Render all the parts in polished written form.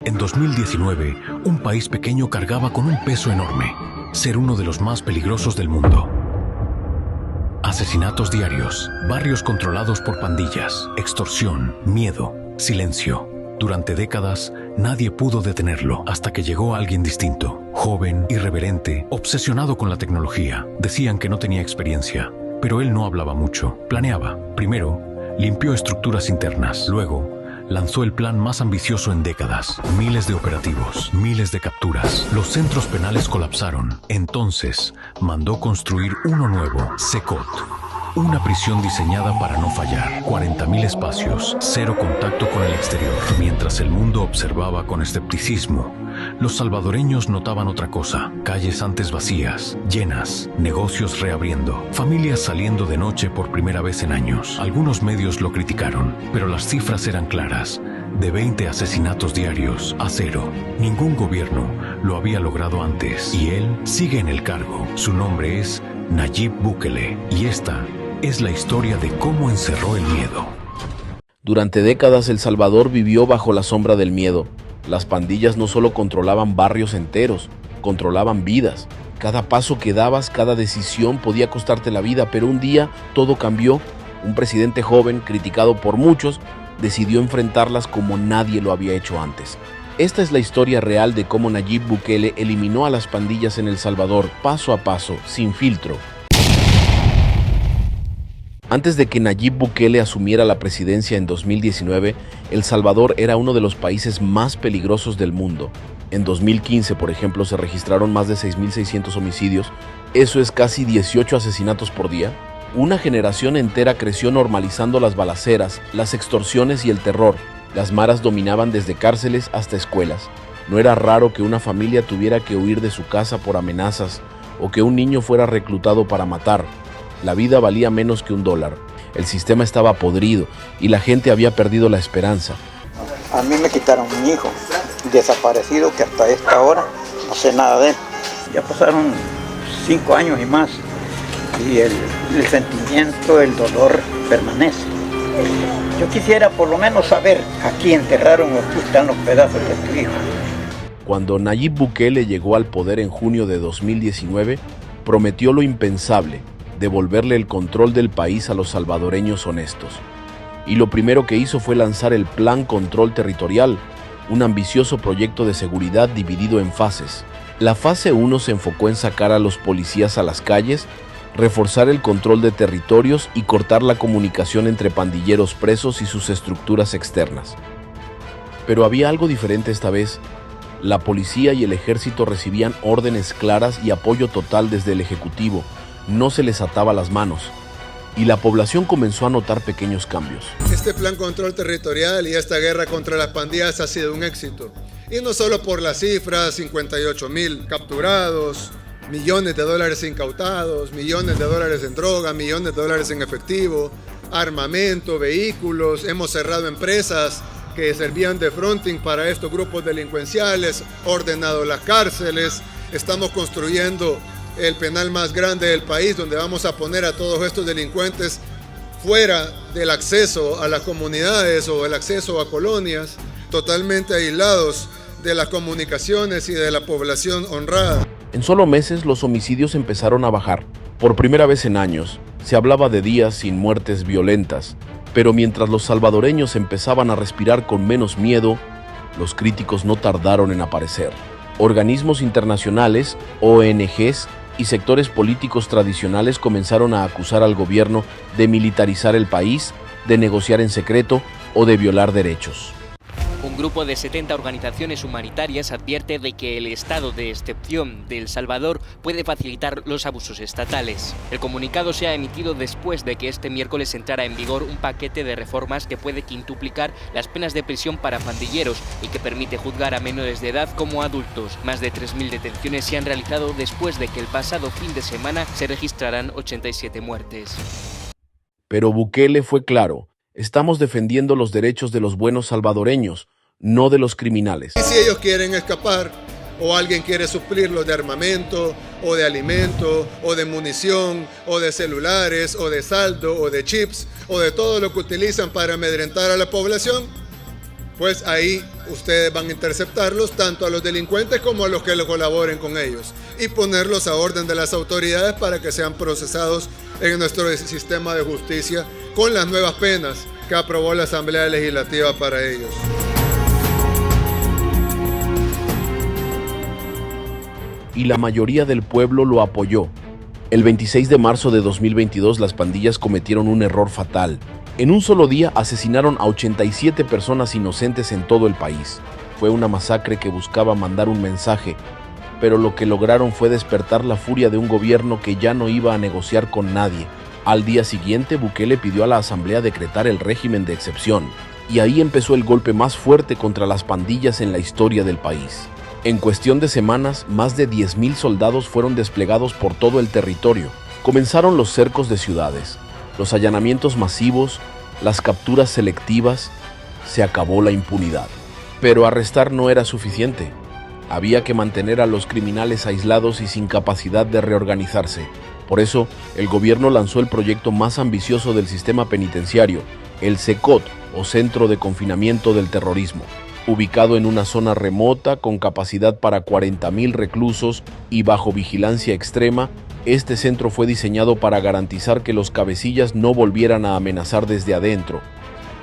En 2019, un país pequeño cargaba con un peso enorme: ser uno de los más peligrosos del mundo. Asesinatos diarios, barrios controlados por pandillas, extorsión, miedo, silencio. Durante décadas, nadie pudo detenerlo hasta que llegó alguien distinto, joven, irreverente, obsesionado con la tecnología. Decían que no tenía experiencia, pero él no hablaba mucho, planeaba. Primero, limpió estructuras internas, luego lanzó el plan más ambicioso en décadas. Miles de operativos, miles de capturas. Los centros penales colapsaron. Entonces, mandó construir uno nuevo, Secot. Una prisión diseñada para no fallar. 40.000 espacios, cero contacto con el exterior. Mientras el mundo observaba con escepticismo, los salvadoreños notaban otra cosa: calles antes vacías, llenas, negocios reabriendo, familias saliendo de noche por primera vez en años. Algunos medios lo criticaron, pero las cifras eran claras: de 20 asesinatos diarios a 0. Ningún gobierno lo había logrado antes, y él sigue en el cargo. Su nombre es Nayib Bukele, y esta es la historia de cómo encerró el miedo. Durante décadas, El Salvador vivió bajo la sombra del miedo. Las pandillas no solo controlaban barrios enteros, controlaban vidas. Cada paso que dabas, cada decisión podía costarte la vida, pero un día todo cambió. Un presidente joven, criticado por muchos, decidió enfrentarlas como nadie lo había hecho antes. Esta es la historia real de cómo Nayib Bukele eliminó a las pandillas en El Salvador, paso a paso, sin filtro. Antes de que Nayib Bukele asumiera la presidencia en 2019, El Salvador era uno de los países más peligrosos del mundo. En 2015, por ejemplo, se registraron más de 6.600 homicidios. Eso es casi 18 asesinatos por día. Una generación entera creció normalizando las balaceras, las extorsiones y el terror. Las maras dominaban desde cárceles hasta escuelas. No era raro que una familia tuviera que huir de su casa por amenazas o que un niño fuera reclutado para matar. La vida valía menos que $1. El sistema estaba podrido y la gente había perdido la esperanza. A mí me quitaron mi hijo, desaparecido, que hasta esta hora no sé nada de él. Ya pasaron 5 años y más, y el sentimiento, el dolor permanece. Yo quisiera por lo menos saber: aquí enterraron o aquí están los pedazos de tu hijo. Cuando Nayib Bukele llegó al poder en junio de 2019, prometió lo impensable: devolverle el control del país a los salvadoreños honestos. Y lo primero que hizo fue lanzar el Plan Control Territorial, un ambicioso proyecto de seguridad dividido en fases. La fase 1 se enfocó en sacar a los policías a las calles, reforzar el control de territorios y cortar la comunicación entre pandilleros presos y sus estructuras externas. Pero había algo diferente esta vez. La policía y el ejército recibían órdenes claras y apoyo total desde el Ejecutivo. No se les ataba las manos, y la población comenzó a notar pequeños cambios. Este plan control territorial y esta guerra contra las pandillas ha sido un éxito. Y no solo por las cifras: 58,000 capturados, millones de dólares incautados, millones de dólares en droga, millones de dólares en efectivo, armamento, vehículos. Hemos cerrado empresas que servían de fronting para estos grupos delincuenciales, ordenado las cárceles. Estamos construyendo el penal más grande del país, donde vamos a poner a todos estos delincuentes fuera del acceso a las comunidades o el acceso a colonias, totalmente aislados de las comunicaciones y de la población honrada. En solo meses los homicidios empezaron a bajar. Por primera vez en años, se hablaba de días sin muertes violentas, pero mientras los salvadoreños empezaban a respirar con menos miedo, los críticos no tardaron en aparecer. Organismos internacionales, ONGs y sectores políticos tradicionales comenzaron a acusar al gobierno de militarizar el país, de negociar en secreto o de violar derechos. Un grupo de 70 organizaciones humanitarias advierte de que el estado de excepción de El Salvador puede facilitar los abusos estatales. El comunicado se ha emitido después de que este miércoles entrara en vigor un paquete de reformas que puede quintuplicar las penas de prisión para pandilleros y que permite juzgar a menores de edad como adultos. Más de 3.000 detenciones se han realizado después de que el pasado fin de semana se registraran 87 muertes. Pero Bukele fue claro: estamos defendiendo los derechos de los buenos salvadoreños, no de los criminales. Y si ellos quieren escapar, o alguien quiere suplirlos de armamento, o de alimento, o de munición, o de celulares, o de saldo, o de chips, o de todo lo que utilizan para amedrentar a la población, pues ahí ustedes van a interceptarlos, tanto a los delincuentes como a los que colaboren con ellos, y ponerlos a orden de las autoridades para que sean procesados en nuestro sistema de justicia con las nuevas penas que aprobó la Asamblea Legislativa para ellos. Y la mayoría del pueblo lo apoyó. El 26 de marzo de 2022 las pandillas cometieron un error fatal. En un solo día asesinaron a 87 personas inocentes en todo el país. Fue una masacre que buscaba mandar un mensaje, pero lo que lograron fue despertar la furia de un gobierno que ya no iba a negociar con nadie. Al día siguiente, Bukele pidió a la Asamblea decretar el régimen de excepción, y ahí empezó el golpe más fuerte contra las pandillas en la historia del país. En cuestión de semanas, más de 10.000 soldados fueron desplegados por todo el territorio. Comenzaron los cercos de ciudades, los allanamientos masivos, las capturas selectivas. Se acabó la impunidad. Pero arrestar no era suficiente. Había que mantener a los criminales aislados y sin capacidad de reorganizarse. Por eso, el gobierno lanzó el proyecto más ambicioso del sistema penitenciario, el CECOT, o Centro de Confinamiento del Terrorismo. Ubicado en una zona remota con capacidad para 40.000 reclusos y bajo vigilancia extrema, este centro fue diseñado para garantizar que los cabecillas no volvieran a amenazar desde adentro.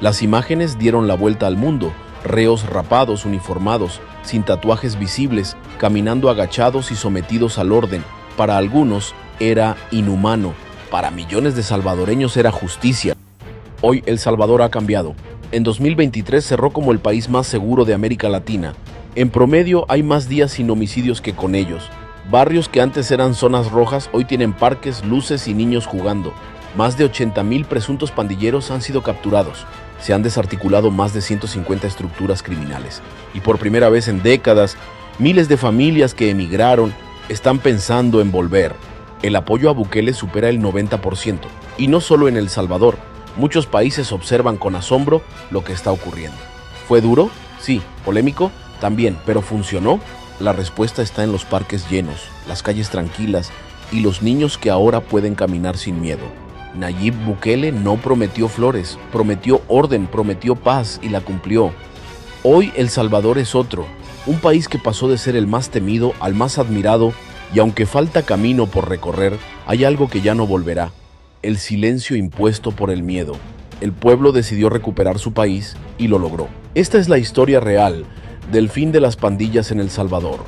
Las imágenes dieron la vuelta al mundo: reos rapados, uniformados, sin tatuajes visibles, caminando agachados y sometidos al orden. Para algunos era inhumano, para millones de salvadoreños era justicia. Hoy El Salvador ha cambiado. En 2023 cerró como el país más seguro de América Latina. En promedio hay más días sin homicidios que con ellos. Barrios que antes eran zonas rojas hoy tienen parques, luces y niños jugando. Más de 80.000 presuntos pandilleros han sido capturados. Se han desarticulado más de 150 estructuras criminales. Y por primera vez en décadas, miles de familias que emigraron están pensando en volver. El apoyo a Bukele supera el 90%. Y no solo en El Salvador. Muchos países observan con asombro lo que está ocurriendo. ¿Fue duro? Sí. ¿Polémico? También. ¿Pero funcionó? La respuesta está en los parques llenos, las calles tranquilas y los niños que ahora pueden caminar sin miedo. Nayib Bukele no prometió flores, prometió orden, prometió paz y la cumplió. Hoy El Salvador es otro, un país que pasó de ser el más temido al más admirado, y aunque falta camino por recorrer, hay algo que ya no volverá: el silencio impuesto por el miedo. El pueblo decidió recuperar su país y lo logró. Esta es la historia real del fin de las pandillas en El Salvador.